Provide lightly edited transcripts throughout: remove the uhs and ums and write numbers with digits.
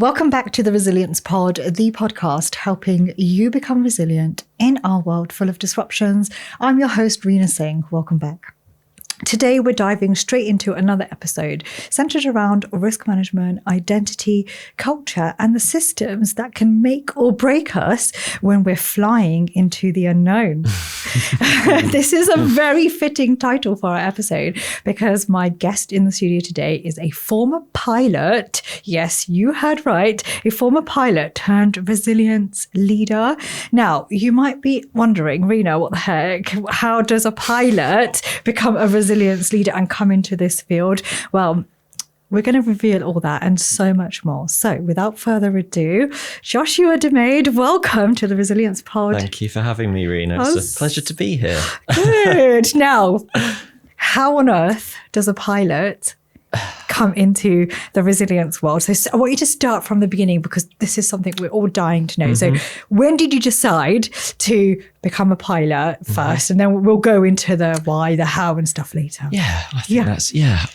Welcome back to the Resilience Pod, the podcast helping you become resilient in our world full of disruptions. I'm your host, Reena Singh. Welcome back. Today, we're diving straight into another episode centered around risk management, identity, culture, and the systems that can make or break us when we're flying into the unknown. This is a very fitting title for our episode because my guest in the studio today is a former pilot. Yes, you heard right. A former pilot turned resilience leader. Now, you might be wondering, Reena, what the heck? How does a pilot become a resilience leader and come into this field? Well, we're going to reveal all that and so much more. So without further ado, Joshua De Maid, welcome to the Resilience Pod. Thank you for having me, Reena. It's a pleasure to be here. Good. Now, how on earth does a pilot come into the resilience world? So I want you to start from the beginning because this is something we're all dying to know. Mm-hmm. So when did you decide to become a pilot first? And then we'll go into the why, the how and stuff later. Yeah, I think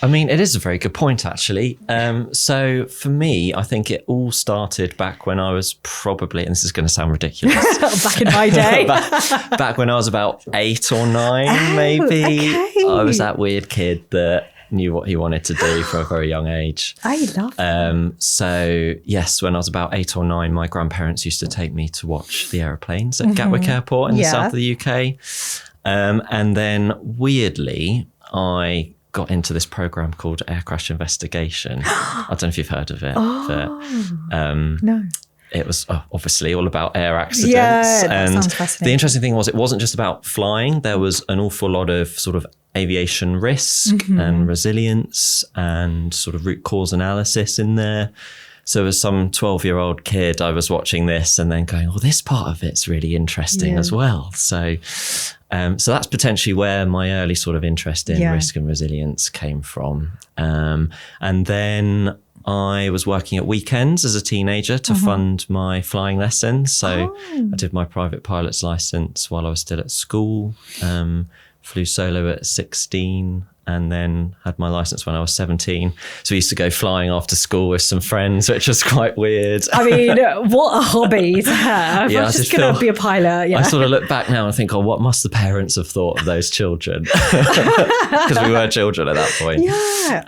I mean, it is a very good point, actually. So for me, I think it all started back when I was probably, and this is going to sound ridiculous. Back in my day. back when I was about 8 or 9, maybe. Okay. I was that weird kid that knew what he wanted to do from a very young age. I love that. So yes, when I was about 8 or 9, my grandparents used to take me to watch the aeroplanes at Gatwick Airport in the south of the UK. And then weirdly, I got into this program called Air Crash Investigation. I don't know if you've heard of it. No. It was obviously all about air accidents. Yeah, that and sounds fascinating. The interesting thing was it wasn't just about flying. There was an awful lot of sort of aviation risk and resilience and sort of root cause analysis in there. So as some 12-year-old kid, I was watching this and then going, oh, this part of it's really interesting as well. So that's potentially where my early sort of interest in risk and resilience came from. And then I was working at weekends as a teenager to fund my flying lessons. So I did my private pilot's license while I was still at school, flew solo at 16 and then had my license when I was 17. So we used to go flying after school with some friends, which was quite weird. I mean, what a hobby to have. I was just going to be a pilot. Yeah. I sort of look back now and think, oh, what must the parents have thought of those children? Because we were children at that point. Yeah.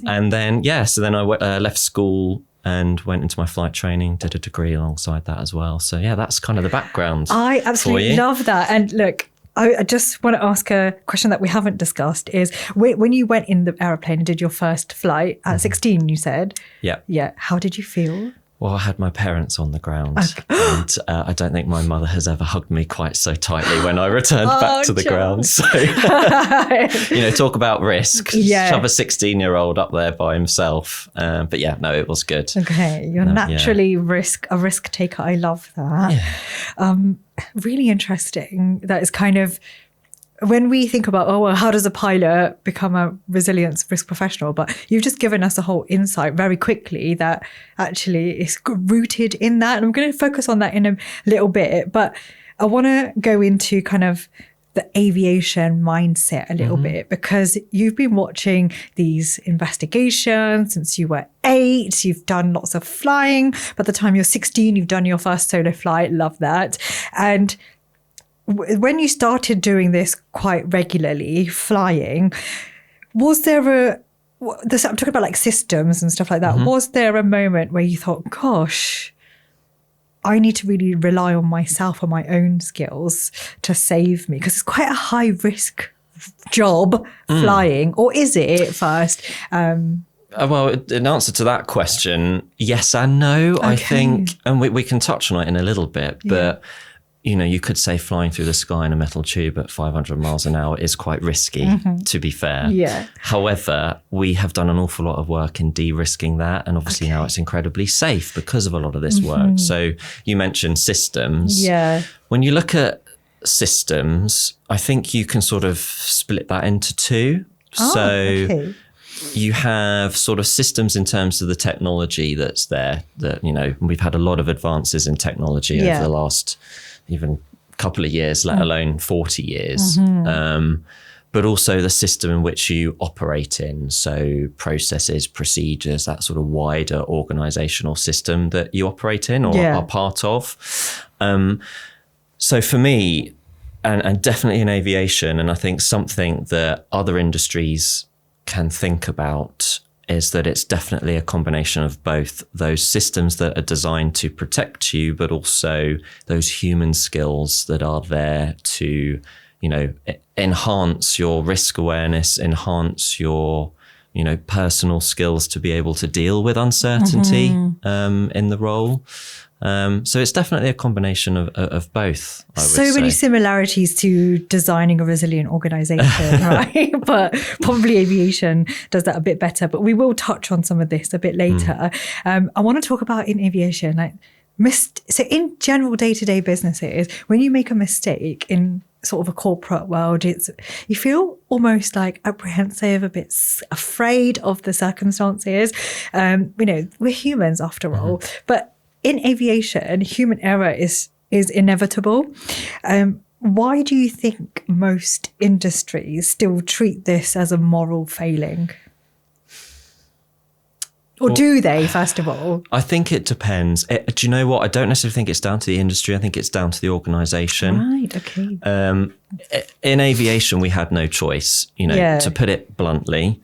And then, so then I left school and went into my flight training, did a degree alongside that as well. So yeah, that's kind of the background. I absolutely love that. And look, I just want to ask a question that we haven't discussed is when you went in the aeroplane and did your first flight at 16, you said? Yeah. Yeah. How did you feel? Well, I had my parents on the ground and I don't think my mother has ever hugged me quite so tightly when I returned back to the ground. So, talk about risk. Shove a 16-year-old up there by himself. But yeah, no, it was good. Okay. You're naturally a risk taker. I love that. Yeah. Really interesting. That is kind of, when we think about, how does a pilot become a resilience risk professional? But you've just given us a whole insight very quickly that actually is rooted in that. And I'm going to focus on that in a little bit. But I want to go into kind of the aviation mindset a little bit because you've been watching these investigations since you were 8. You've done lots of flying. By the time you're 16, you've done your first solo flight. Love that. And when you started doing this quite regularly, flying, was there I'm talking about like systems and stuff like that. Was there a moment where you thought, gosh, I need to really rely on myself and my own skills to save me? Because it's quite a high risk job flying, or is it at first? Well, in answer to that question, yes and no, I think, and we can touch on it in a little bit, but you could say flying through the sky in a metal tube at 500 miles an hour is quite risky, to be fair. Yeah. However, we have done an awful lot of work in de-risking that. And obviously now it's incredibly safe because of a lot of this work. So you mentioned systems. Yeah. When you look at systems, I think you can sort of split that into two. You have sort of systems in terms of the technology that's there that, we've had a lot of advances in technology over the last even couple of years, let alone 40 years. but also the system in which you operate in. So processes, procedures, that sort of wider organizational system that you operate in or are part of. So for me, and definitely in aviation, and I think something that other industries can think about is that it's definitely a combination of both those systems that are designed to protect you, but also those human skills that are there to, enhance your risk awareness, enhance your, personal skills to be able to deal with uncertainty in the role. So it's definitely a combination of both, I would say. So many similarities to designing a resilient organization, right? But probably aviation does that a bit better. But we will touch on some of this a bit later. I want to talk about in aviation, so in general day-to-day businesses, when you make a mistake in sort of a corporate world, you feel almost like apprehensive, a bit afraid of the circumstances. We're humans after all, but in aviation, human error is inevitable. Why do you think most industries still treat this as a moral failing? Or do they, first of all? I think it depends. Do you know what? I don't necessarily think it's down to the industry. I think it's down to the organisation. Right, okay. In aviation, we had no choice, to put it bluntly.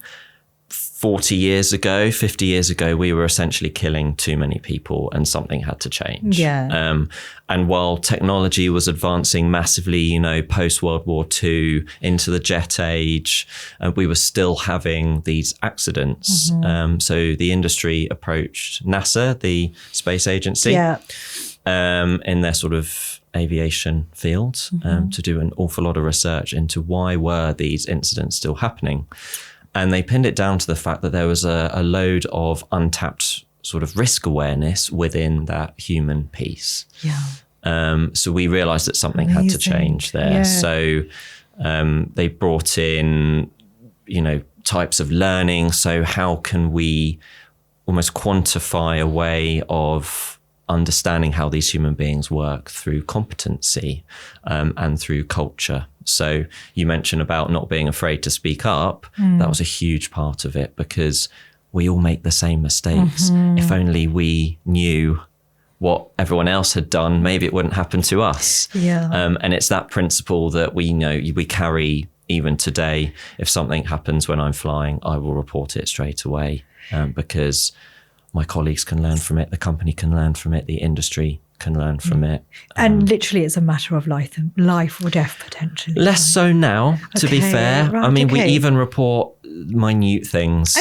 40 years ago, 50 years ago, we were essentially killing too many people and something had to change. And while technology was advancing massively, post-World War II into the jet age, we were still having these accidents. So the industry approached NASA, the space agency, in their sort of aviation field to do an awful lot of research into why were these incidents still happening. And they pinned it down to the fact that there was a load of untapped sort of risk awareness within that human piece. So we realized that something had to change there. So they brought in, types of learning. So how can we almost quantify a way of understanding how these human beings work through competency and through culture? So you mentioned about not being afraid to speak up. That was a huge part of it because we all make the same mistakes. If only we knew what everyone else had done, maybe it wouldn't happen to us. And it's that principle that we carry even today. If something happens when I'm flying, I will report it straight away because my colleagues can learn from it, the company can learn from it, the industry can learn from it. And literally it's a matter of life or death potentially. Less so now, to be fair. Right, I mean, we even report minute things.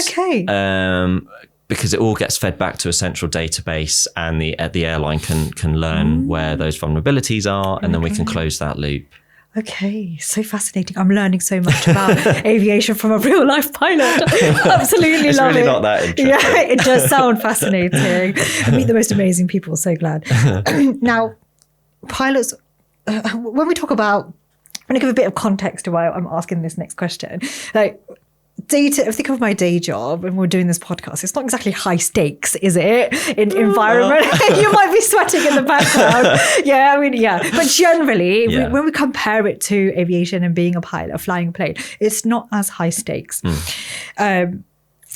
Because it all gets fed back to a central database and the airline can learn where those vulnerabilities are and then we can close that loop. Okay, so fascinating. I'm learning so much about aviation from a real life pilot. Absolutely love it. It's really not that interesting. Yeah, it does sound fascinating. I meet the most amazing people, so glad. Now, pilots, when we talk about, I'm going to give a bit of context to why I'm asking this next question. If I think of my day job and we're doing this podcast, it's not exactly high stakes, is it? In environment, you might be sweating in the background. But generally, when we compare it to aviation and being a pilot, flying a plane, it's not as high stakes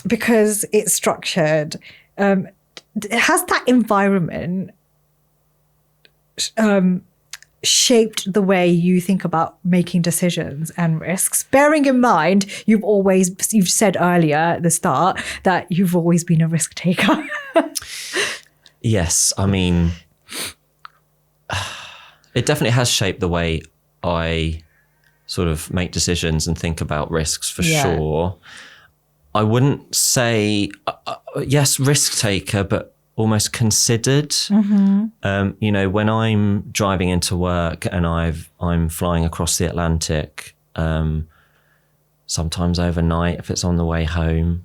because it's structured. It has that environment shaped the way you think about making decisions and risks, bearing in mind you've said earlier at the start that you've always been a risk taker. Yes, I mean, it definitely has shaped the way I sort of make decisions and think about risks for sure. I wouldn't say, yes, risk taker, but almost considered. When I'm driving into work and I'm flying across the Atlantic, sometimes overnight if it's on the way home,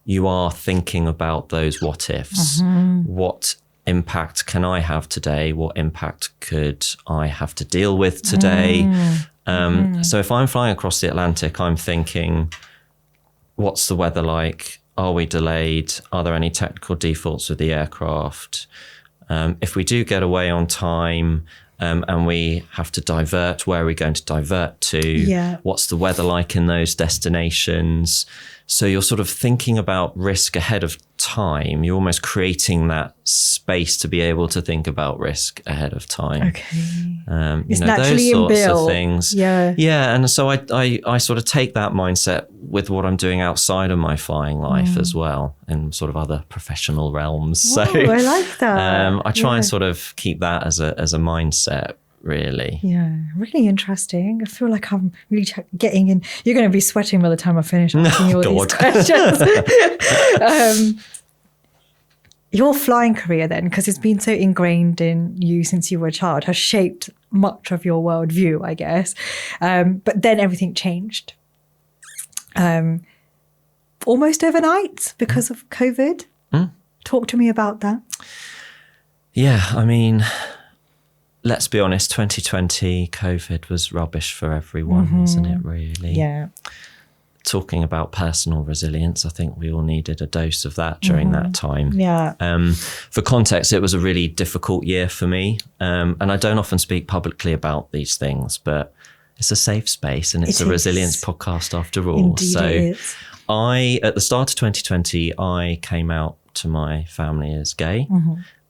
you are thinking about those what ifs. What impact can I have today? What impact could I have to deal with today? So if I'm flying across the Atlantic, I'm thinking, what's the weather like? Are we delayed? Are there any technical defaults with the aircraft? If we do get away on time, and we have to divert. Where are we going to divert to? What's the weather like in those destinations? So you're sort of thinking about risk ahead of time. You're almost creating that space to be able to think about risk ahead of time. Okay. It's naturally those sorts of things. Yeah. And so I sort of take that mindset with what I'm doing outside of my flying life as well, in sort of other professional realms. So I like that. I try and sort of keep that as a mindset. Really? Yeah, really interesting. I feel like I'm really getting in. You're going to be sweating by the time I finish asking you all these questions. Your flying career then, because it's been so ingrained in you since you were a child, has shaped much of your worldview, I guess. But then everything changed. Almost overnight because of COVID. Talk to me about that. Yeah, I mean, let's be honest, 2020, COVID was rubbish for everyone, wasn't it, really? Yeah. Talking about personal resilience, I think we all needed a dose of that during that time. Yeah. For context, it was a really difficult year for me. And I don't often speak publicly about these things, but it's a safe space and it's a resilience podcast after all. Indeed so it is. at the start of 2020, I came out to my family as gay,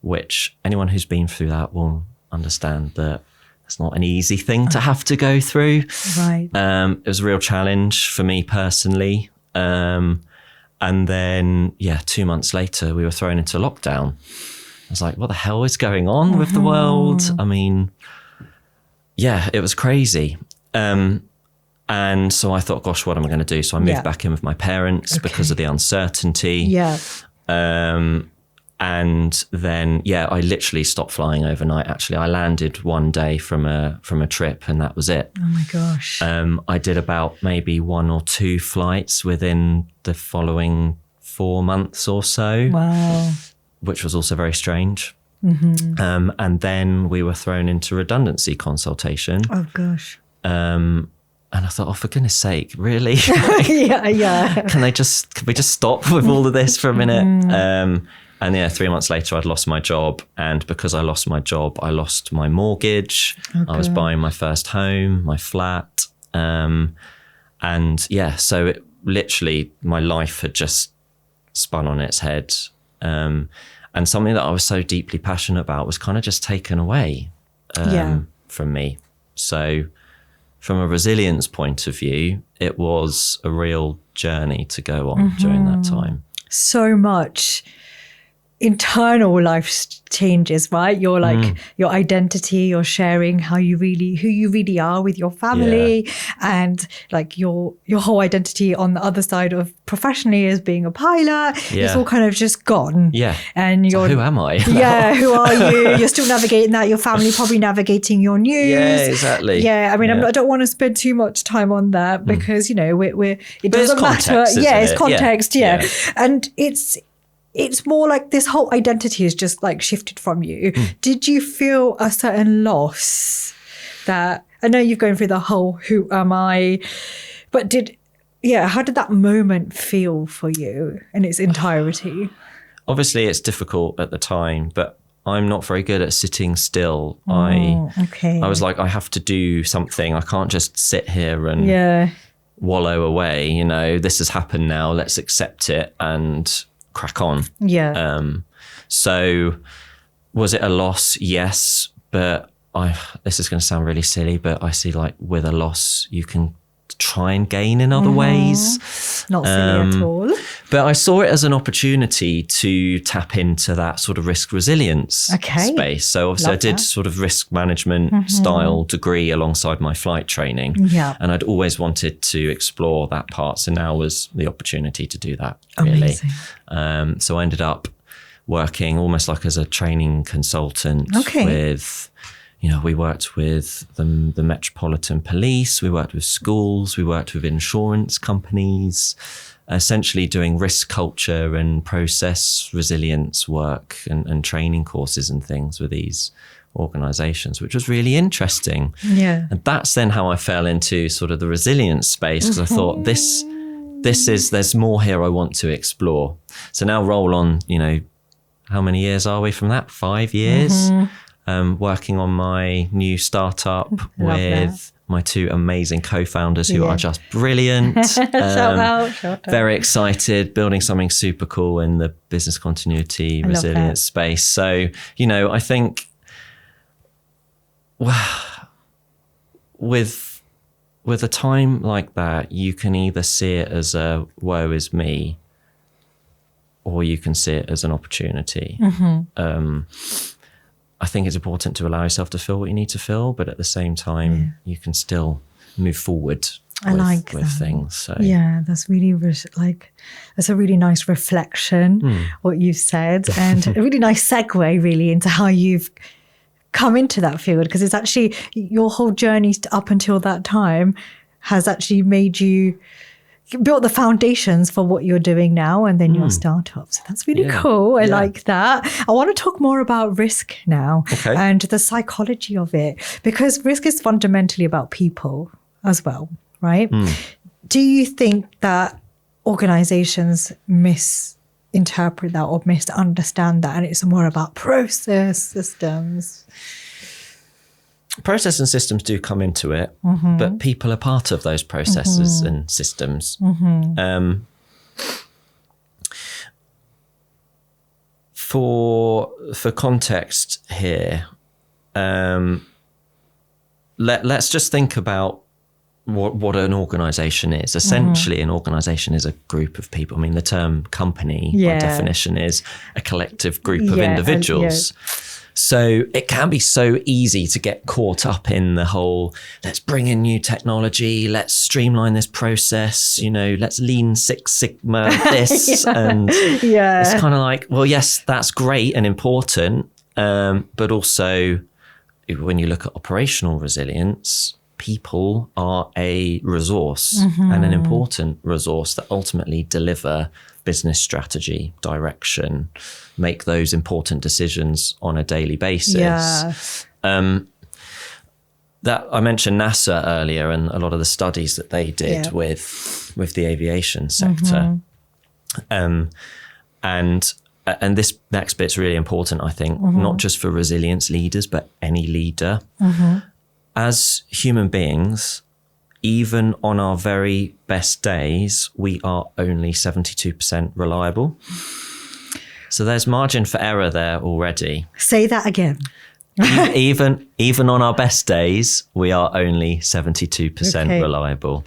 which anyone who's been through that will understand that it's not an easy thing to have to go through. Right. It was a real challenge for me personally. And then, 2 months later, we were thrown into lockdown. I was like, what the hell is going on with the world? I mean, it was crazy. And so I thought, gosh, what am I going to do? So I moved back in with my parents because of the uncertainty. Yeah. And then, I literally stopped flying overnight. Actually, I landed one day from a trip and that was it. Oh my gosh. I did about maybe 1 or 2 flights within the following 4 months or so. Wow. Which was also very strange. And then we were thrown into redundancy consultation. Oh gosh. And I thought, oh, for goodness sake, really? Yeah. Can we just stop with all of this for a minute? And 3 months later, I'd lost my job. And because I lost my job, I lost my mortgage. I was buying my first home, my flat. So it literally, my life had just spun on its head. And something that I was so deeply passionate about was kind of just taken away from me. So from a resilience point of view, it was a real journey to go on during that time. So much internal life changes, right? You're like your identity, you're sharing who you really are with your family, and like your whole identity on the other side of professionally as being a pilot. It's all kind of just gone. Yeah. And you're who am I? Who are you? You're still navigating that. Your family probably navigating your news. Yeah, exactly. Yeah. I mean, I don't want to spend too much time on that because it doesn't matter. It's context. Yeah. And it's more like this whole identity is just like shifted from you. Did you feel a certain loss that, I know you've gone through the whole who am I, but how did that moment feel for you in its entirety? Obviously it's difficult at the time, but I'm not very good at sitting still. I was like, I have to do something. I can't just sit here and wallow away. This has happened now. Let's accept it and crack on. So was it a loss? Yes, but this is going to sound really silly, but I see like with a loss you can try and gain in other ways. Not silly at all. But I saw it as an opportunity to tap into that sort of risk resilience space. So obviously I did sort of risk management style degree alongside my flight training. Yeah. And I'd always wanted to explore that part. So now was the opportunity to do that, really. Amazing. So I ended up working almost like as a training consultant with... we worked with the Metropolitan Police, we worked with schools, we worked with insurance companies, essentially doing risk culture and process resilience work and training courses and things with these organisations, which was really interesting. Yeah. And that's then how I fell into sort of the resilience space, because I thought there's more here I want to explore. So now roll on, how many years are we from that? 5 years? working on my new startup with my two amazing co-founders who are just brilliant. Shout out. Very excited, building something super cool in the business continuity resilience space. So, you know, I think with a time like that, you can either see it as a woe is me, or you can see it as an opportunity. I think it's important to allow yourself to feel what you need to feel, but at the same time, you can still move forward with things. So yeah, that's really that's a really nice reflection, what you've said, and a really nice segue really into how you've come into that field, because it's actually your whole journey up until that time has actually made you built the foundations for what you're doing now and then your startup. So that's really cool. I like that. I want to talk more about risk now and the psychology of it, because risk is fundamentally about people as well, right? Do you think that organizations misinterpret that or misunderstand that, and it's more about process, systems? Process and systems do come into it, but people are part of those processes and systems. For context here, let's just think about what an organization is. Essentially, an organization is a group of people. I mean, the term company, by definition, is a collective group of individuals. So it can be so easy to get caught up in the whole, let's bring in new technology, let's streamline this process, you know, let's lean Six Sigma this. And it's kind of like, well, yes, that's great and important. But also when you look at operational resilience, people are a resource and an important resource that ultimately deliver business strategy, direction, make those important decisions on a daily basis. That I mentioned NASA earlier, and a lot of the studies that they did with the aviation sector. And this next bit's really important, I think, not just for resilience leaders, but any leader. As human beings, even on our very best days, we are only 72% reliable. So there's margin for error there already. Say that again. even on our best days, we are only 72% reliable.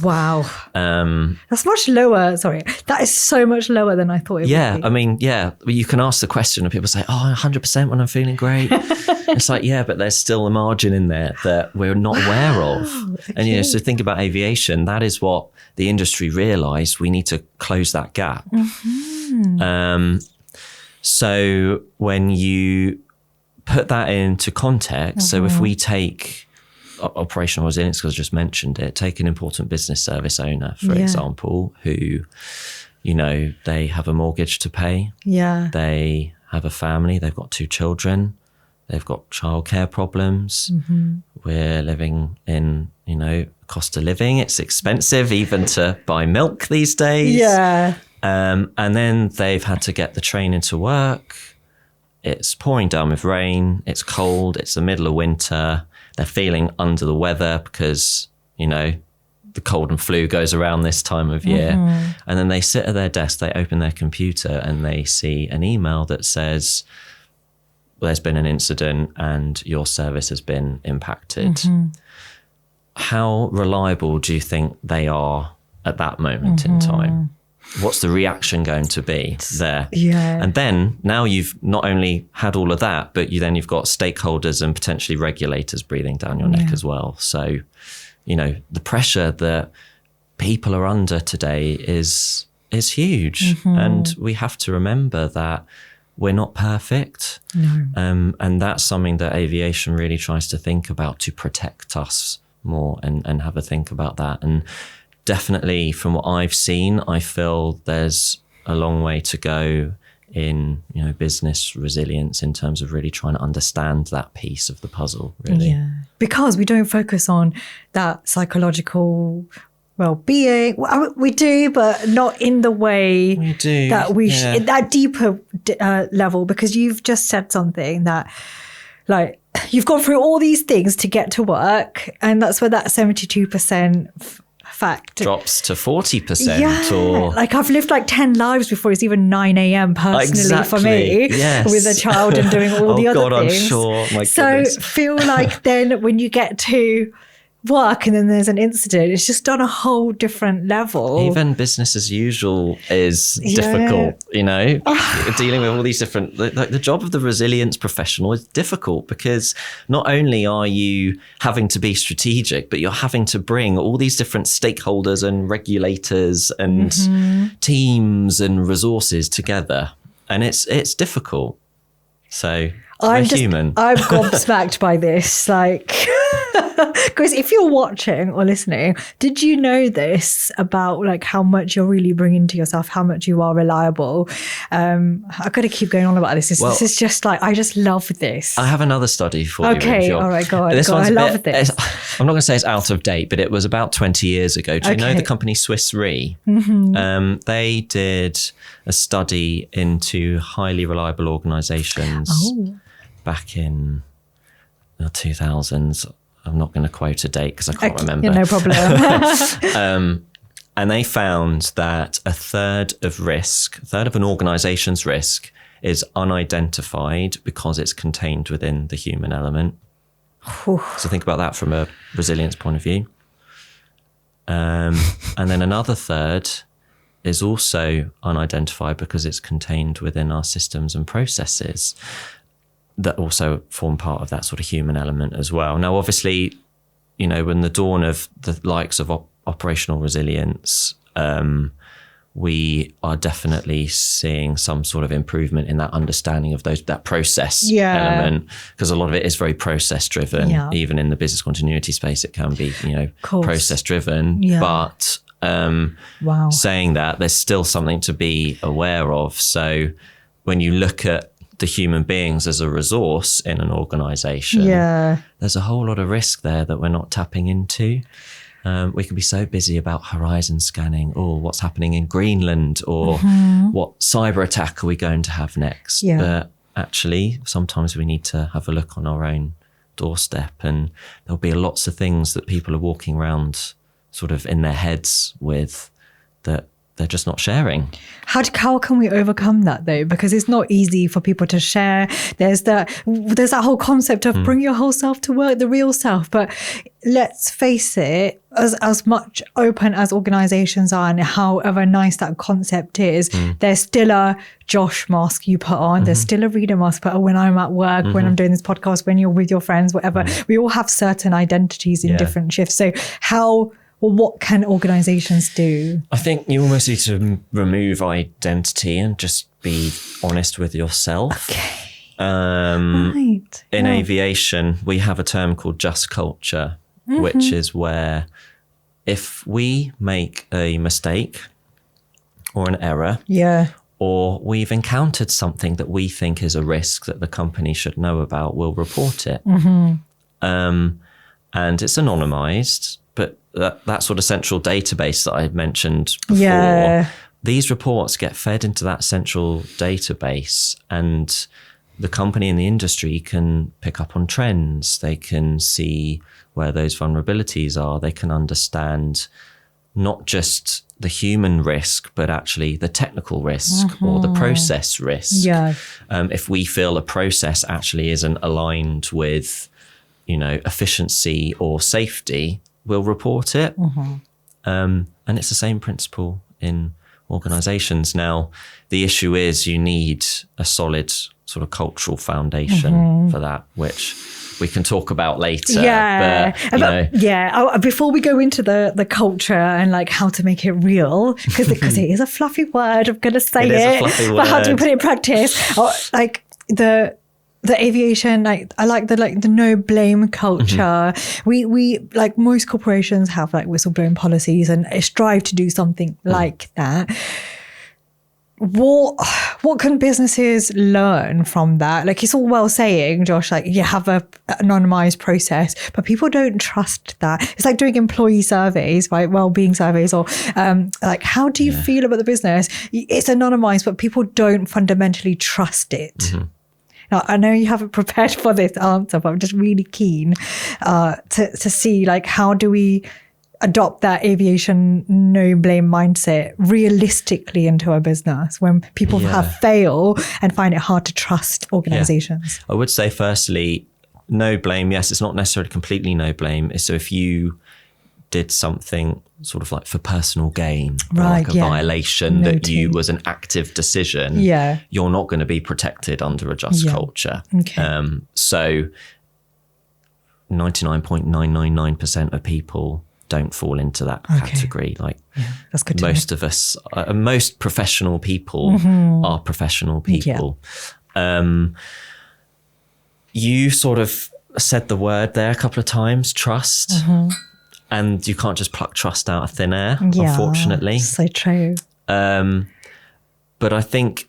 Wow. That's much lower. Sorry. That is so much lower than I thought it would be. I mean, you can ask the question and people say, 100% when I'm feeling great. It's like, but there's still a margin in there that we're not aware of. And, you know, so think about aviation. That is what the industry realized. We need to close that gap. So when you put that into context, so if we take operational resilience, because I just mentioned it, take an important business service owner, for example, who, you know, they have a mortgage to pay. They have a family. They've got 2 children. They've got childcare problems. We're living in, you know, cost of living. It's expensive even to buy milk these days. And then they've had to get the train into work. It's pouring down with rain. It's cold. It's the middle of winter. They're feeling under the weather because, you know, the cold and flu goes around this time of year. And then they sit at their desk, they open their computer and they see an email that says, there's been an incident and your service has been impacted. How reliable do you think they are at that moment in time? What's the reaction going to be there? And then now you've not only had all of that, but you've got stakeholders and potentially regulators breathing down your neck as well. So, you know, the pressure that people are under today is huge. And we have to remember that we're not perfect. And that's something that aviation really tries to think about to protect us more and have a think about that. And definitely from what I've seen, I feel there's a long way to go in, you know, business resilience in terms of really trying to understand that piece of the puzzle, really. Because we don't focus on that psychological well-being. We do, but not in the way We do, that we yeah. at that deeper level, because you've just said something that, like, you've gone through all these things to get to work, and that's where that 72% fact drops to 40%. Yeah, Or like I've lived like 10 lives before it's even 9 a.m. personally for me, yes. with a child and doing all the other God, things. I'm sure. My so goodness. feel like then when you get to work and then there's an incident, it's just on a whole different level. Even business as usual is difficult, you know, dealing with all these different, like the job of the resilience professional is difficult, because not only are you having to be strategic, but you're having to bring all these different stakeholders and regulators and teams and resources together. And it's difficult. So I'm human. I'm gobsmacked by this. Like, because if you're watching or listening, did you know this about like how much you're really bringing to yourself, how much you are reliable? I've got to keep going on about this. This is just like, I just love this. I have another study for you. Okay, all right, go on. I love this. I'm not going to say it's out of date, but it was about 20 years ago. Do you know the company Swiss Re? They did a study into highly reliable organisations back in the 2000s. I'm not going to quote a date because I can't remember. Yeah, no problem. And they found that a third of an organisation's risk is unidentified because it's contained within the human element. So think about that from a resilience point of view. And then another third is also unidentified because it's contained within our systems and processes that also form part of that sort of human element as well. Now, obviously, you know, when the dawn of the likes of operational resilience, we are definitely seeing some sort of improvement in that understanding of that process element, because a lot of it is very process driven. Even in the business continuity space, it can be, you know, process driven. But saying that, there's still something to be aware of. So when you look at the human beings as a resource in an organization, there's a whole lot of risk there that we're not tapping into. We can be so busy about horizon scanning, or what's happening in Greenland, or what cyber attack are we going to have next. But actually, sometimes we need to have a look on our own doorstep, and there'll be lots of things that people are walking around sort of in their heads with that they're just not sharing. How can we overcome that though? Because it's not easy for people to share. There's that whole concept of bring your whole self to work, the real self. But let's face it, as much open as organizations are, and however nice that concept is, there's still a Josh mask you put on. There's still a reader mask put on when I'm at work, when I'm doing this podcast, when you're with your friends, whatever. We all have certain identities in different shifts. So what can organizations do? I think you almost need to remove identity and just be honest with yourself. In aviation, we have a term called just culture, which is where if we make a mistake or an error, or we've encountered something that we think is a risk that the company should know about, we'll report it. And it's anonymized, but that sort of central database that I mentioned before, these reports get fed into that central database, and the company and the industry can pick up on trends. They can see where those vulnerabilities are. They can understand not just the human risk, but actually the technical risk or the process risk. If we feel a process actually isn't aligned with, you know, efficiency or safety, we'll report it. And it's the same principle in organizations. Now, the issue is you need a solid sort of cultural foundation for that, which we can talk about later. Before we go into the culture and like how to make it real, because it is a fluffy word, I'm going to say it, but how do we put it in practice? Like the aviation, like I like the no blame culture. We like most corporations have like whistleblowing policies and strive to do something like that. what can businesses learn from that? Like, it's all well saying, Josh, like you have a anonymized process, but people don't trust that. It's like doing employee surveys, right? Well-being surveys, or like, how do you feel about the business? It's anonymized, but people don't fundamentally trust it. Mm-hmm. Now, I know you haven't prepared for this answer, but I'm just really keen to see, like, how do we adopt that aviation no blame mindset realistically into our business when people have failed and find it hard to trust organizations? I would say, firstly, no blame. Yes, it's not necessarily completely no blame. So if you did something sort of like for personal gain, or like a violation that was an active decision, you're not going to be protected under a just culture. Okay. So 99.999% of people don't fall into that category. Like, that's good to most of us, most professional people are professional people. You sort of said the word there a couple of times, trust. And you can't just pluck trust out of thin air, unfortunately. So true. But I think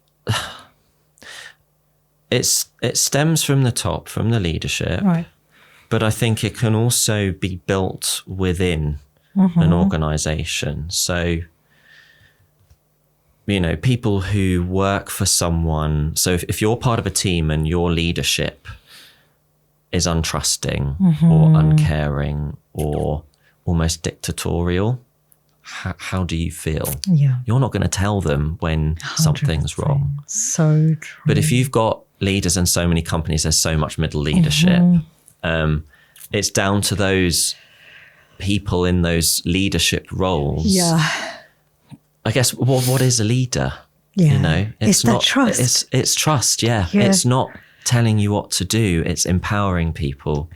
it stems from the top, from the leadership. Right. But I think it can also be built within an organization. So, people who work for someone. So if you're part of a team and your leadership is untrusting or uncaring or almost dictatorial, how do you feel? Yeah. You're not going to tell them when 100%. Something's wrong. So true. But if you've got leaders in so many companies, there's so much middle leadership. It's down to those people in those leadership roles. Yeah. I guess, what is a leader? Yeah. It's not not trust. It's trust. Yeah. It's not telling you what to do. It's empowering people.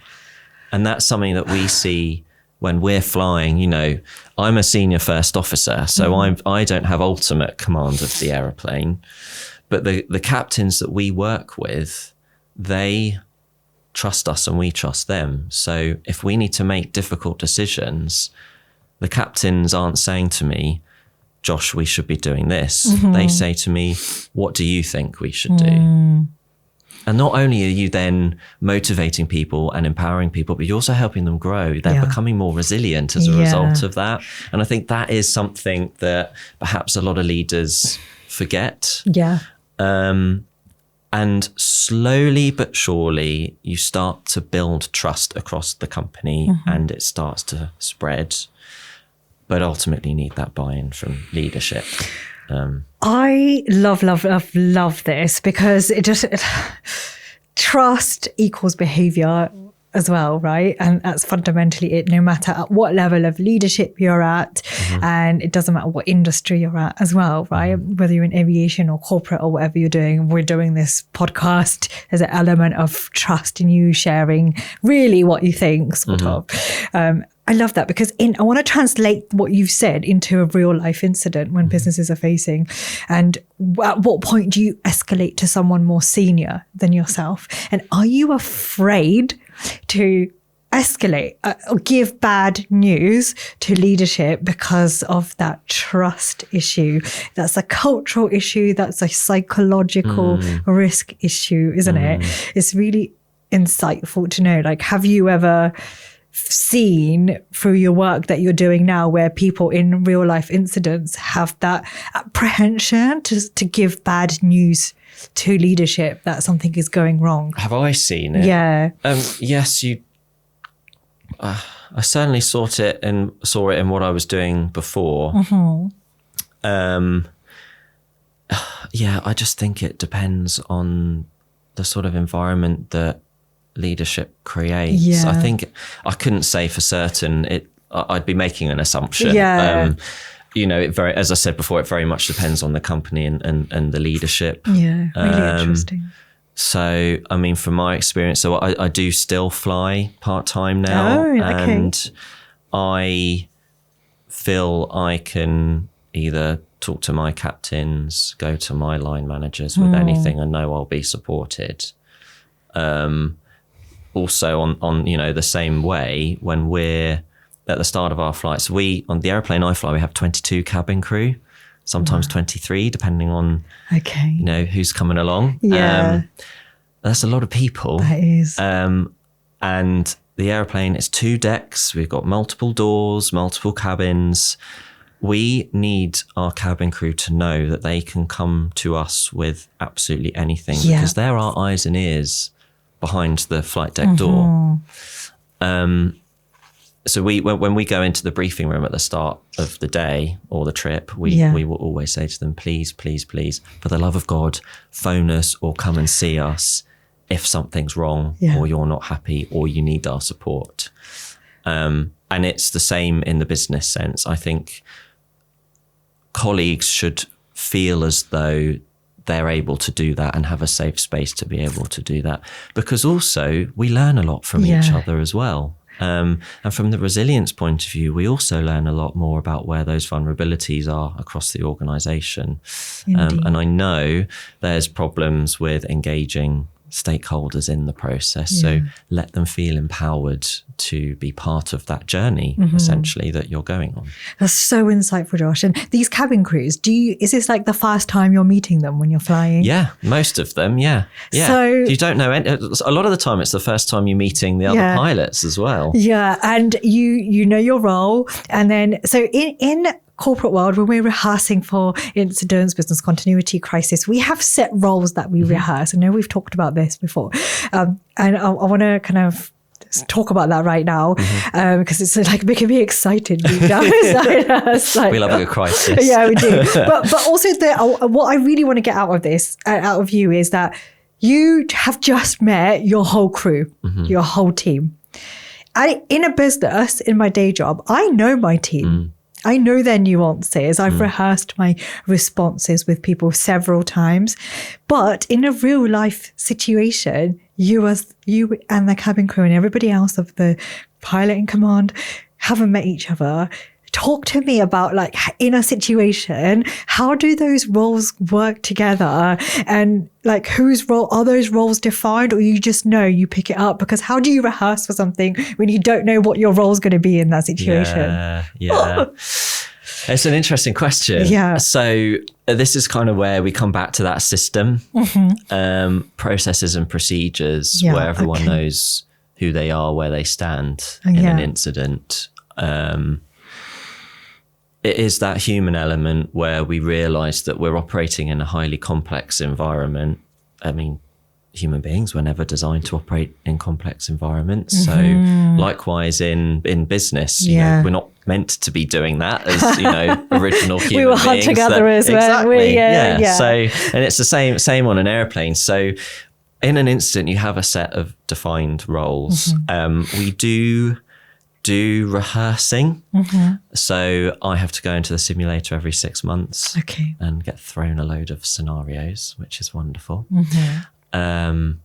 And that's something that we see when we're flying. I'm a senior first officer, so I don't have ultimate command of the aeroplane, but the captains that we work with, they trust us and we trust them. So if we need to make difficult decisions, the captains aren't saying to me, Josh, we should be doing this. They say to me, what do you think we should do? And not only are you then motivating people and empowering people, but you're also helping them grow. They're becoming more resilient as a result of that. And I think that is something that perhaps a lot of leaders forget. Yeah. And slowly but surely, you start to build trust across the company and it starts to spread. But ultimately, you need that buy-in from leadership. I love this, because trust equals behavior as well, right? And that's fundamentally it, no matter at what level of leadership you're at. And it doesn't matter what industry you're at as well, right? Whether you're in aviation or corporate or whatever you're doing, we're doing this podcast. There's an element of trust in you sharing really what you think, sort of. I love that, because I want to translate what you've said into a real life incident when businesses are facing. And at what point do you escalate to someone more senior than yourself? And are you afraid to escalate or give bad news to leadership because of that trust issue? That's a cultural issue. That's a psychological risk issue, isn't it? It's really insightful to know, like, have you ever seen through your work that you're doing now where people in real life incidents have that apprehension to give bad news to leadership that something is going wrong? Have I seen it? Yeah. Yes, I certainly saw it in what I was doing before. I just think it depends on the sort of environment that leadership creates. I think I couldn't say for certain. I'd be making an assumption. As I said before, it very much depends on the company and the leadership. Really interesting. So, I mean, from my experience, so I do still fly part-time now. And I feel I can either talk to my captains, go to my line managers with anything, and know I'll be supported. Also on the same way, when we're at the start of our flights, on the airplane I fly, we have 22 cabin crew. sometimes 23, depending on, Okay. you know, who's coming along. Yeah. That's a lot of people. That is. And the airplane is 2 decks. We've got multiple doors, multiple cabins. We need our cabin crew to know that they can come to us with absolutely anything, because they're our eyes and ears behind the flight deck door. So when we go into the briefing room at the start of the day or the trip, we will always say to them, please, please, please, for the love of God, phone us or come and see us if something's wrong or you're not happy or you need our support. And it's the same in the business sense. I think colleagues should feel as though they're able to do that and have a safe space to be able to do that, because also we learn a lot from each other as well. And from the resilience point of view, we also learn a lot more about where those vulnerabilities are across the organisation. And I know there's problems with engaging stakeholders in the process. So let them feel empowered to be part of that journey, essentially, that you're going on. That's so insightful, Josh. And these cabin crews, is this like the first time you're meeting them when you're flying? Yeah, most of them, yeah. So you don't know, a lot of the time it's the first time you're meeting the other pilots as well. Yeah, and you know your role. And then, so in corporate world, when we're rehearsing for incidents, business continuity, crisis, we have set roles that we rehearse. I know we've talked about this before. And I want to kind of talk about that right now, because it's like making me excited. It's like, we love a good crisis. Yeah, we do. But also what I really want to get out of this, out of you, is that you have just met your whole crew, your whole team. In a business, in my day job, I know my team. I know their nuances. I've rehearsed my responses with people several times. But in a real life situation, you and the cabin crew and everybody else of the pilot in command haven't met each other. Talk to me about, like, in a situation, how do those roles work together? And like, whose role are those roles defined, or you just know you pick it up? Because how do you rehearse for something when you don't know what your role is going to be in that situation? Yeah. It's an interesting question. Yeah. So this is kind of where we come back to that system, processes and procedures, where everyone knows who they are, where they stand in an incident. It is that human element where we realize that we're operating in a highly complex environment. I mean, human beings were never designed to operate in complex environments. So likewise in business, you know, we're not meant to be doing that as, you know, original human beings. We were hunter-gatherers, weren't we? Yeah. So, and it's the same on an airplane. So in an incident, you have a set of defined roles. We do rehearsing. So I have to go into the simulator every 6 months and get thrown a load of scenarios, which is wonderful. And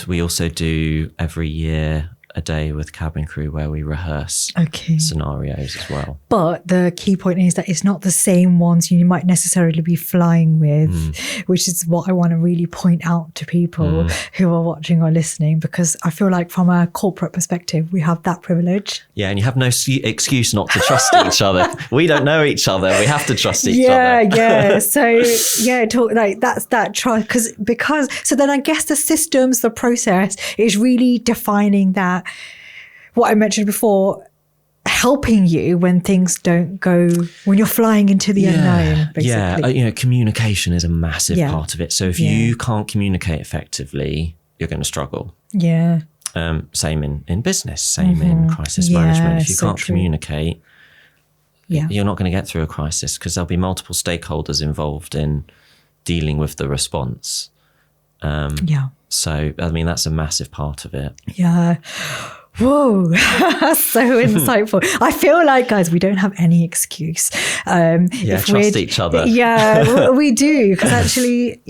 we also do every year a day with cabin crew where we rehearse scenarios as well. But the key point is that it's not the same ones you might necessarily be flying with, which is what I want to really point out to people who are watching or listening, because I feel like from a corporate perspective, we have that privilege. Yeah, and you have no excuse not to trust each other. We don't know each other. We have to trust each other. Yeah. So talk like that's that trust, because so then I guess the systems, the process is really defining that. What I mentioned before, helping you when things don't go, when you're flying into the unknown, basically. Yeah, communication is a massive part of it. So if you can't communicate effectively, you're going to struggle. Yeah. Same in business, same in crisis management. If you can't communicate, you're not going to get through a crisis, because there'll be multiple stakeholders involved in dealing with the response. So, I mean, that's a massive part of it. Yeah. Whoa, that's so insightful. I feel like, guys, we don't have any excuse. Trust each other. Yeah, we do. Because actually,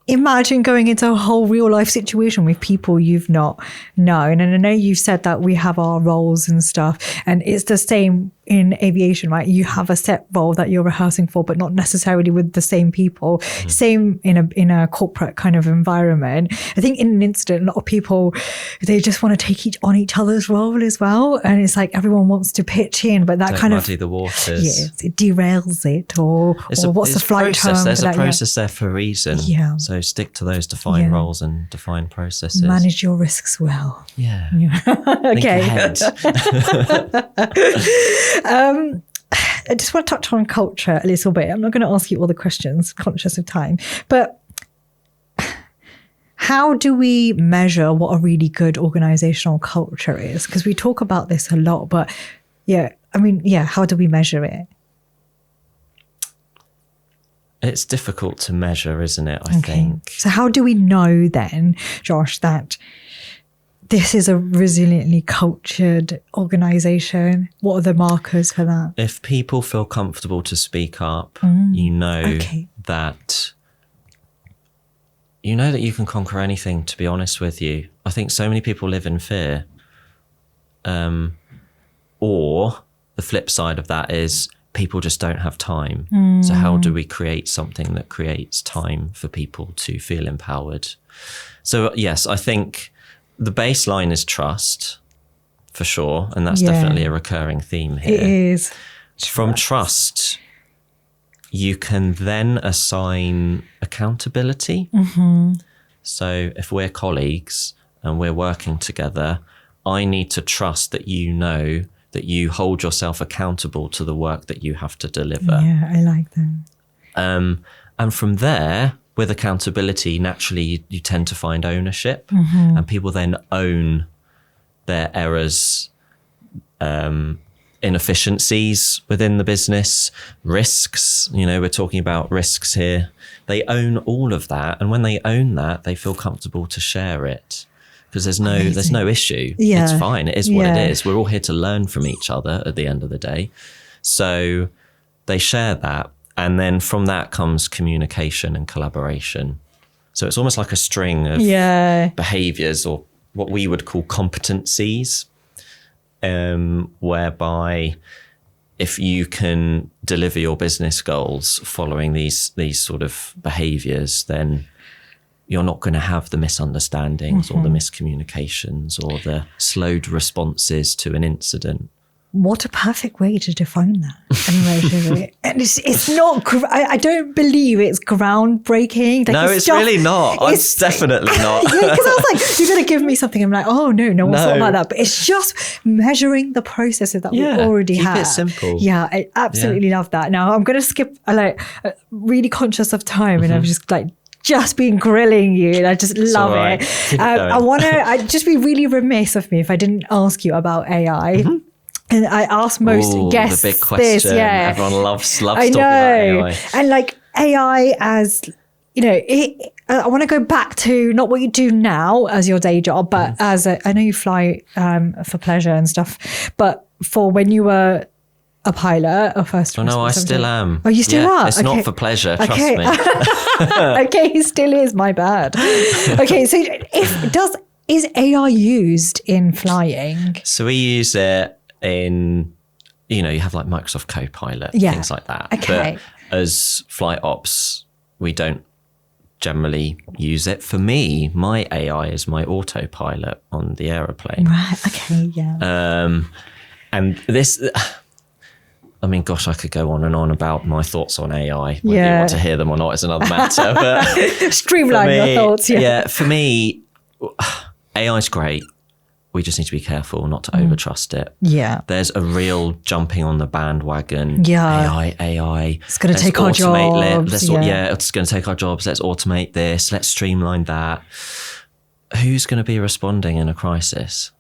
imagine going into a whole real life situation with people you've not known. And I know you've said that we have our roles and stuff, and it's the same in aviation, right? You have a set role that you're rehearsing for, but not necessarily with the same people. Same in a corporate kind of environment. I think in an incident, a lot of people, they just want to take on each other's role as well. And it's like everyone wants to pitch in, but that Don't kind muddy of the waters. Yes, it derails it, or what's the flight process. term? There's a Like, process there for a reason. Yeah. So stick to those defined roles and defined processes. Manage your risks well. Yeah. Okay. Think ahead. I just want to touch on culture a little bit. I'm not going to ask you all the questions, conscious of time, but how do we measure what a really good organizational culture is? Because we talk about this a lot, but how do we measure it? It's difficult to measure, isn't it? I think. So how do we know then, Josh, that this is a resiliently cultured organization? What are the markers for that? If people feel comfortable to speak up, you know that you can conquer anything, to be honest with you. I think so many people live in fear. Or the flip side of that is people just don't have time. So how do we create something that creates time for people to feel empowered? So yes, I think the baseline is trust, for sure. And that's definitely a recurring theme here. It is. From trust, you can then assign accountability. So if we're colleagues and we're working together, I need to trust that you know that you hold yourself accountable to the work that you have to deliver. Yeah, I like that. And from there, with accountability, naturally, you tend to find ownership, and people then own their errors, inefficiencies within the business, risks. We're talking about risks here. They own all of that. And when they own that, they feel comfortable to share it. Because there's no issue. Yeah. It's fine. It is what it is. We're all here to learn from each other at the end of the day. So they share that. And then from that comes communication and collaboration. So it's almost like a string of behaviours, or what we would call competencies, whereby if you can deliver your business goals following these sort of behaviours, then you're not going to have the misunderstandings or the miscommunications or the slowed responses to an incident. What a perfect way to define that and measure it. And it's not, I don't believe it's groundbreaking. Like, no, it's really not. It's definitely not. Because I was like, you're going to give me something. I'm like, oh, no one's thought about that. But it's just measuring the processes that we already have. Keep it simple. Yeah, I absolutely love that. Now, I'm going to skip, really conscious of time, and I'm just been grilling you, and I just love it. I'd just be really remiss of me if I didn't ask you about AI. And I ask most guests the big question. Everyone loves talking about AI. And AI as, I want to go back to not what you do now as your day job, but as I know you fly for pleasure and stuff, but for when you were a pilot or first. Oh no, I still am. Oh, you still are? It's not for pleasure, trust me. Okay, he still is, my bad. Okay, so is AI used in flying? So we use it in, you have like Microsoft Copilot, things like that. Okay. But as flight ops, we don't generally use it. For me, my AI is my autopilot on the aeroplane. Right, okay, yeah. And this, gosh, I could go on and on about my thoughts on AI. Whether you want to hear them or not is another matter. But streamline your thoughts. Yeah, for me, AI is great. We just need to be careful not to overtrust it. Yeah. There's a real jumping on the bandwagon. Yeah. AI. It's going to take our jobs. It's going to take our jobs. Let's automate this. Let's streamline that. Who's going to be responding in a crisis?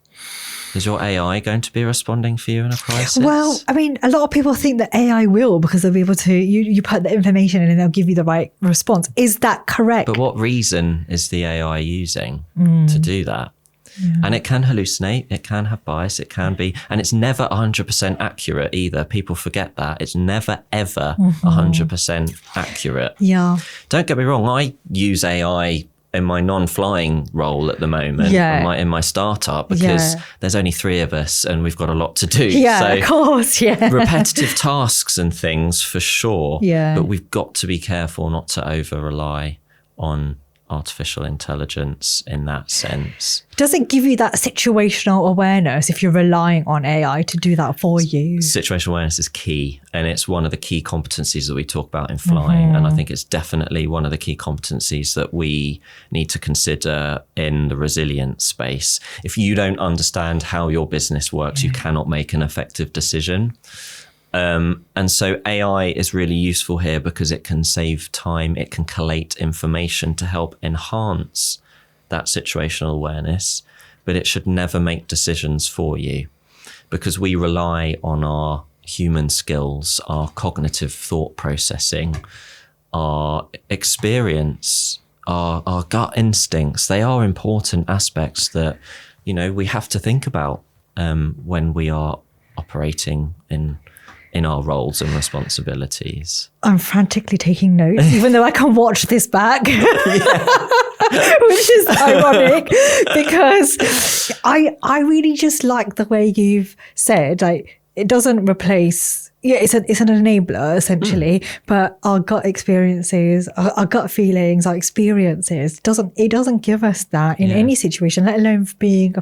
Is your AI going to be responding for you in a crisis? Well, a lot of people think that AI will, because they'll be able to, you put the information in and they'll give you the right response. Is that correct? But what reason is the AI using to do that? Yeah. And it can hallucinate, it can have bias, it can be, and it's never 100% accurate either. People forget that. It's never, ever 100% accurate. Yeah. Don't get me wrong, I use AI in my non-flying role at the moment, in my startup, because there's only 3 of us and we've got a lot to do. Yeah, so of course, repetitive tasks and things for sure. Yeah. But we've got to be careful not to over-rely on artificial intelligence in that sense. Does it give you that situational awareness if you're relying on AI to do that for you? Situational awareness is key, and it's one of the key competencies that we talk about in flying. And I think it's definitely one of the key competencies that we need to consider in the resilience space. If you don't understand how your business works, you cannot make an effective decision. And so AI is really useful here because it can save time, it can collate information to help enhance that situational awareness, but it should never make decisions for you, because we rely on our human skills, our cognitive thought processing, our experience, our gut instincts. They are important aspects that, we have to think about when we are operating in our roles and responsibilities. I'm frantically taking notes, even though I can watch this back, which is ironic, because I really just like the way you've said, like, it doesn't replace. Yeah, it's an enabler essentially, but our gut experiences, our gut feelings, our experiences it doesn't give us that in any situation, let alone being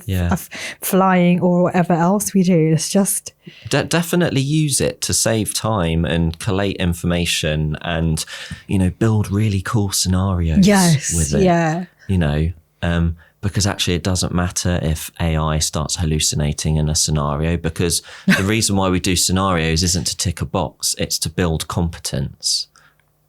flying or whatever else we do. It's just definitely use it to save time and collate information and build really cool scenarios with it. Because actually it doesn't matter if AI starts hallucinating in a scenario, because the reason why we do scenarios isn't to tick a box, it's to build competence.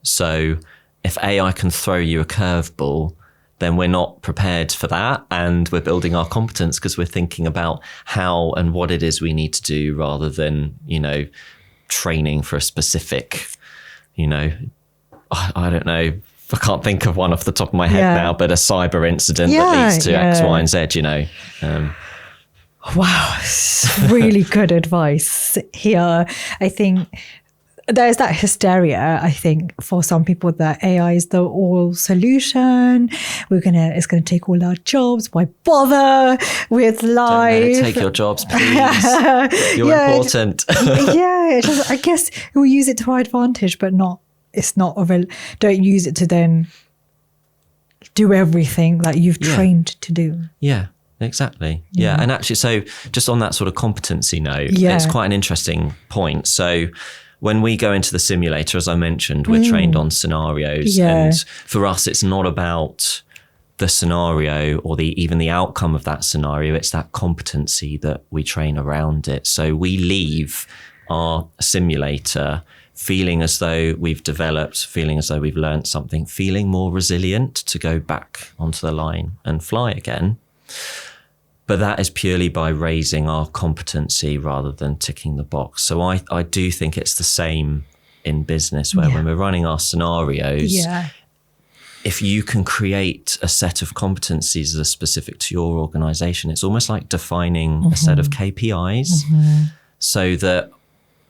So if AI can throw you a curveball, then we're not prepared for that, and we're building our competence because we're thinking about how and what it is we need to do, rather than, training for a specific, I don't know, I can't think of one off the top of my head now, but a cyber incident that leads to X, Y, and Z, Wow, really good advice here. I think there's that hysteria, I think, for some people that AI is the all solution. It's gonna take all our jobs. Why bother with life? Don't take your jobs, please. You're important. I guess we'll use it to our advantage, but not. It's not don't use it to then do everything that you've trained to do. Yeah, exactly. Yeah. And actually, so just on that sort of competency note, it's quite an interesting point. So when we go into the simulator, as I mentioned, we're trained on scenarios. And for us, it's not about the scenario or even the outcome of that scenario. It's that competency that we train around it. So we leave our simulator feeling as though we've developed, feeling as though we've learned something, feeling more resilient to go back onto the line and fly again. But that is purely by raising our competency rather than ticking the box. So I do think it's the same in business, where when we're running our scenarios, if you can create a set of competencies that are specific to your organization, it's almost like defining a set of KPIs so that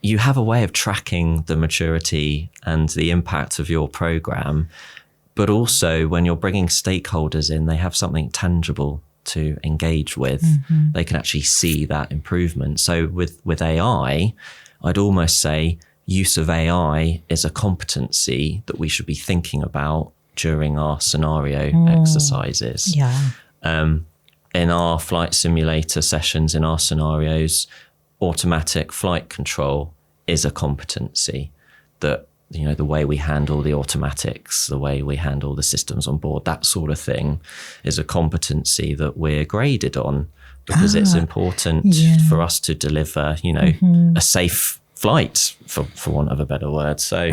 you have a way of tracking the maturity and the impact of your program, but also when you're bringing stakeholders in, they have something tangible to engage with. They can actually see that improvement. So with AI, I'd almost say use of AI is a competency that we should be thinking about during our scenario exercises. In our flight simulator sessions, in our scenarios, automatic flight control is a competency that, the way we handle the automatics, the way we handle the systems on board, that sort of thing is a competency that we're graded on, because it's important for us to deliver, a safe flight, for want of a better word. So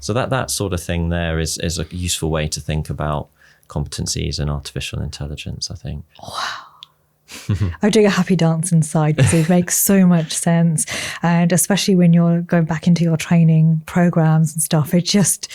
that sort of thing there is a useful way to think about competencies and artificial intelligence, I think. Wow. I'm doing a happy dance inside because it makes so much sense. And especially when you're going back into your training programs and stuff, it just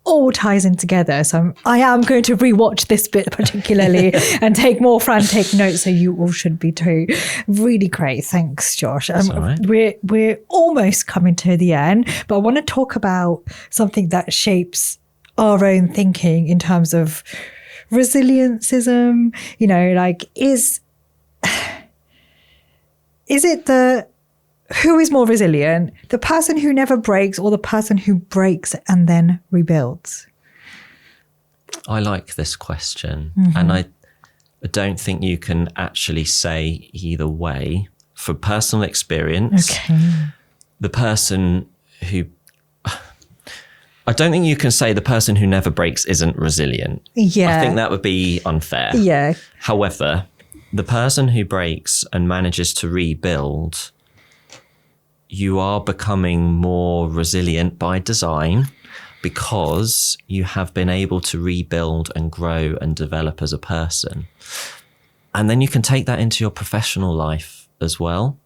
all ties in together. So I am going to rewatch this bit particularly and take more frantic notes, so you all should be too. Really great. Thanks, Josh. That's all right. We're almost coming to the end, but I want to talk about something that shapes our own thinking in terms of resiliencism? You know, like is it who is more resilient, the person who never breaks or the person who breaks and then rebuilds? I like this question. And I don't think you can actually say either way. For personal experience, the person who... I don't think you can say the person who never breaks isn't resilient. Yeah. I think that would be unfair. Yeah. However, the person who breaks and manages to rebuild, you are becoming more resilient by design because you have been able to rebuild and grow and develop as a person. And then you can take that into your professional life as well.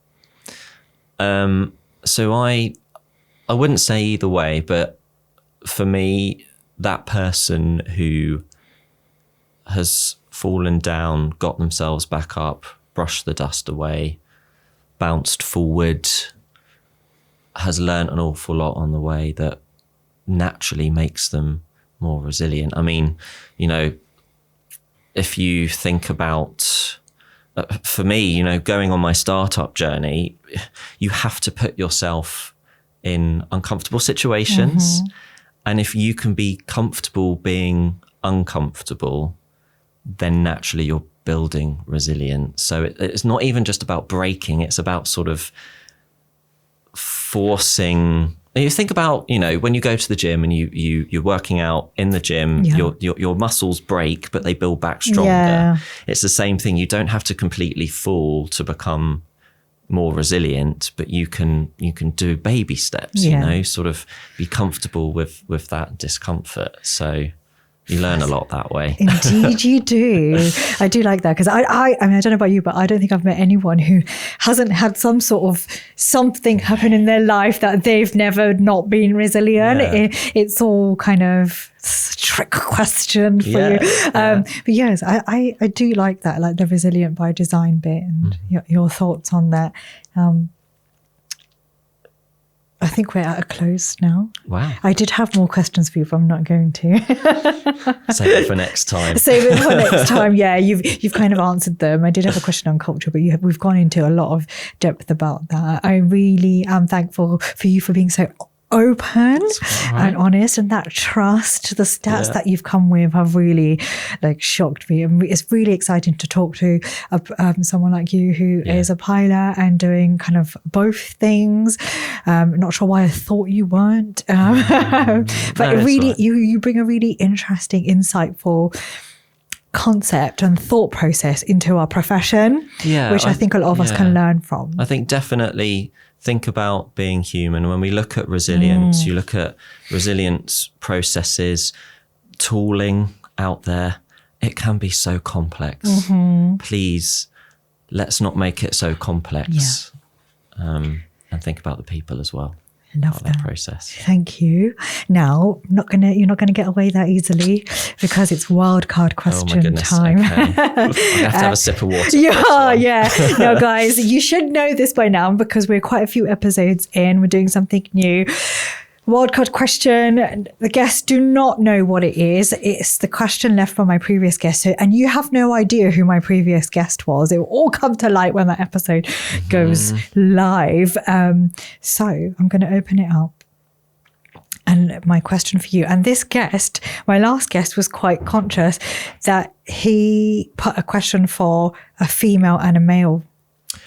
So I wouldn't say either way, but for me, that person who has fallen down, got themselves back up, brushed the dust away, bounced forward, has learnt an awful lot on the way that naturally makes them more resilient. I mean, you know, if you think about, for me, you know, going on my startup journey, you have to put yourself in uncomfortable situations. And if you can be comfortable being uncomfortable, then naturally you're building resilience. So it's not even just about breaking, it's about sort of forcing. You think about, you know, when you go to the gym and you're working out in the gym, your muscles break, but they build back stronger. Yeah. It's the same thing. You don't have to completely fall to become more resilient, but you can do baby steps, you know, sort of be comfortable with that discomfort. So you learn a lot that way. Indeed you do. I do like that because I mean, I don't know about you, but I don't think I've met anyone who hasn't had some sort of something happen in their life that they've never not been resilient. It's all kind of a trick question for you. But yes, I do like that, like the resilient by design bit and your thoughts on that. I think we're at a close now. Wow. I did have more questions for you, but I'm not going to. Save it for next time. Save it for next time. Yeah, you've kind of answered them. I did have a question on culture, but we've gone into a lot of depth about that. I really am thankful for you for being so open and honest, and that trust, the stats that you've come with have really like shocked me, and it's really exciting to talk to someone like you who is a pilot and doing kind of both things. Not sure why I thought you weren't, but really you bring a really interesting, insightful concept and thought process into our profession, which I think a lot of us can learn from. I think definitely think about being human. When we look at resilience, you look at resilience processes, tooling out there, it can be so complex. Please, let's not make it so complex. And think about the people as well. Love that process. Thank you. Now, you're not gonna get away that easily because it's wildcard question time. Okay. I have to have a sip of water. Yeah. No, guys, you should know this by now because we're quite a few episodes in. We're doing something new. Wildcard question. The guests do not know what it is. It's the question left from my previous guest. And you have no idea who my previous guest was. It will all come to light when that episode goes live. So I'm going to open it up. And my question for you, and this guest, my last guest, was quite conscious that he put a question for a female and a male.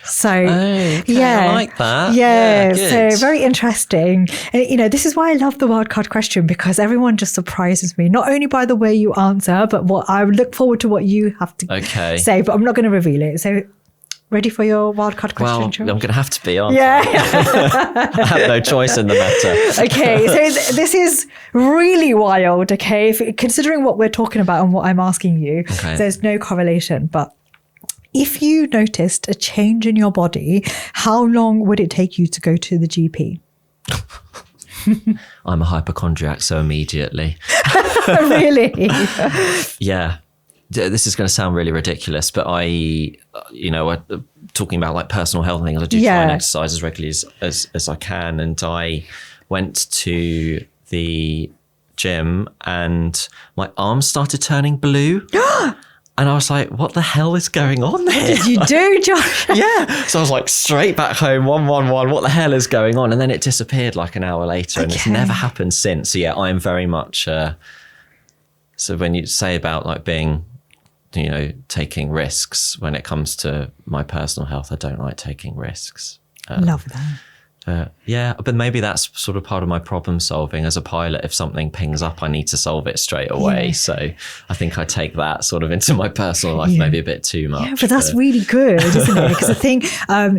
So I like that. Yeah, so very interesting. And, you know, this is why I love the wildcard question, because everyone just surprises me, not only by the way you answer, but what I look forward to what you have to say, but I'm not going to reveal it. So ready for your wildcard question, Well, George? I'm going to have to be, aren't I? I have no choice in the matter. Okay, so this is really wild, okay? Considering what we're talking about and what I'm asking you, there's no correlation, but if you noticed a change in your body, how long would it take you to go to the GP? I'm a hypochondriac, so immediately. Really? Yeah. This is going to sound really ridiculous, but talking about like personal health things, I do try and exercise as regularly as I can. And I went to the gym and my arms started turning blue. And I was like, what the hell is going on there? What did you do, Josh? Yeah. So I was like, straight back home, 111. What the hell is going on? And then it disappeared like an hour later, and it's never happened since. So yeah, I am very much. So when you say about like being, taking risks when it comes to my personal health, I don't like taking risks. Love that. Yeah, but maybe that's sort of part of my problem solving as a pilot. If something pings up, I need to solve it straight away. So I think I take that sort of into my personal life maybe a bit too much. Yeah, but that's really good, isn't it? Because I think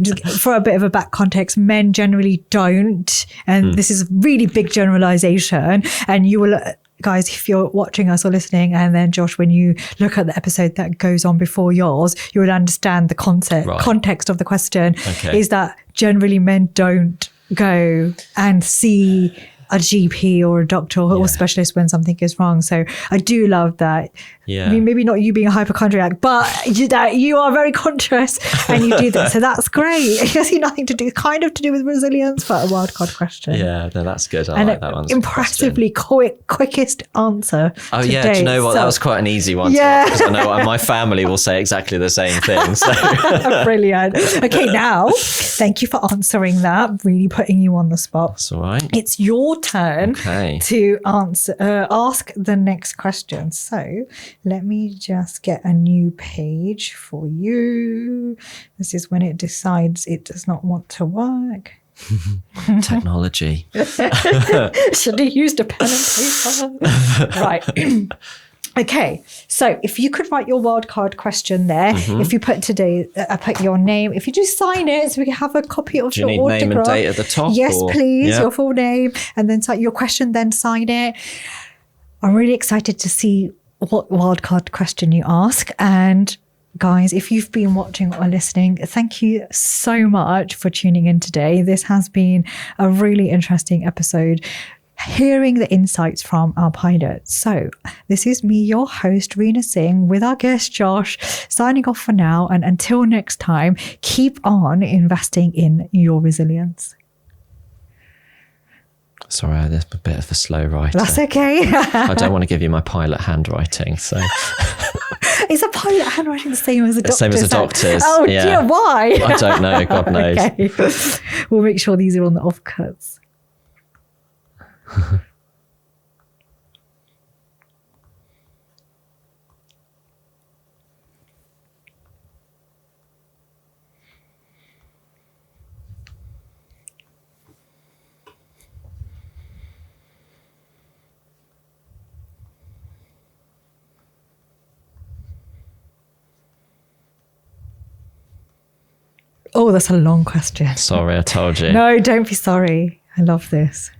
just for a bit of a back context, men generally don't. And this is a really big generalization. And you will... Guys, if you're watching us or listening, and then Josh, when you look at the episode that goes on before yours, you would understand the context of the question is that generally men don't go and see a GP or a doctor or specialist when something is wrong. So I do love that. Yeah. I mean, maybe not you being a hypochondriac, but that you are very conscious and you do that. So that's great. It has nothing to do with resilience, but a wildcard question. Yeah, no, that's good. I like that one. Impressively quickest answer. Oh yeah, do you know what? That was quite an easy one. Yeah, because I know my family will say exactly the same thing. So. Brilliant. Okay, now thank you for answering that. Really putting you on the spot. That's all right. It's your turn to ask the next question. So let me just get a new page for you. This is when it decides it does not want to work. Technology. Should have used a pen and paper. Right. Okay, so if you could write your wildcard question there, if you put put your name, if you just sign it so we can have a copy of your autograph. Do you need name and date at the top? Yes, please, your full name, and then your question, then sign it. I'm really excited to see what wildcard question you ask. And guys, if you've been watching or listening, thank you so much for tuning in today. This has been a really interesting episode, hearing the insights from our pilots. So this is me, your host, Reena Singh, with our guest, Josh, signing off for now. And until next time, keep on investing in your resilience. Sorry, there's a bit of a slow writer. That's okay. I don't want to give you my pilot handwriting, so... Is a pilot handwriting the same as a doctor's? Same as a doctor's. Oh, dear, why? I don't know, God knows. Okay. We'll make sure these are on the offcuts. Oh, that's a long question. Sorry, I told you. No, don't be sorry. I love this.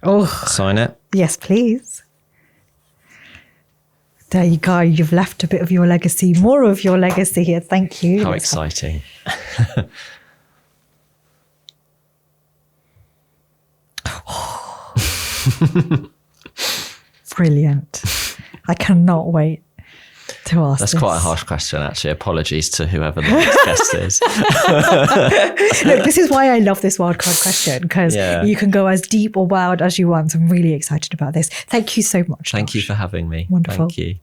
Oh. Sign it? Yes, please. There you go. You've left a bit of your legacy, more of your legacy here. Thank you. How exciting. Brilliant. I cannot wait to ask That's this. quite a harsh question, actually. Apologies to whoever the next guest is. Look, this is why I love this wildcard question, because you can go as deep or wild as you want. So I'm really excited about this. Thank you so much. Thank you for having me. Wonderful. Thank you.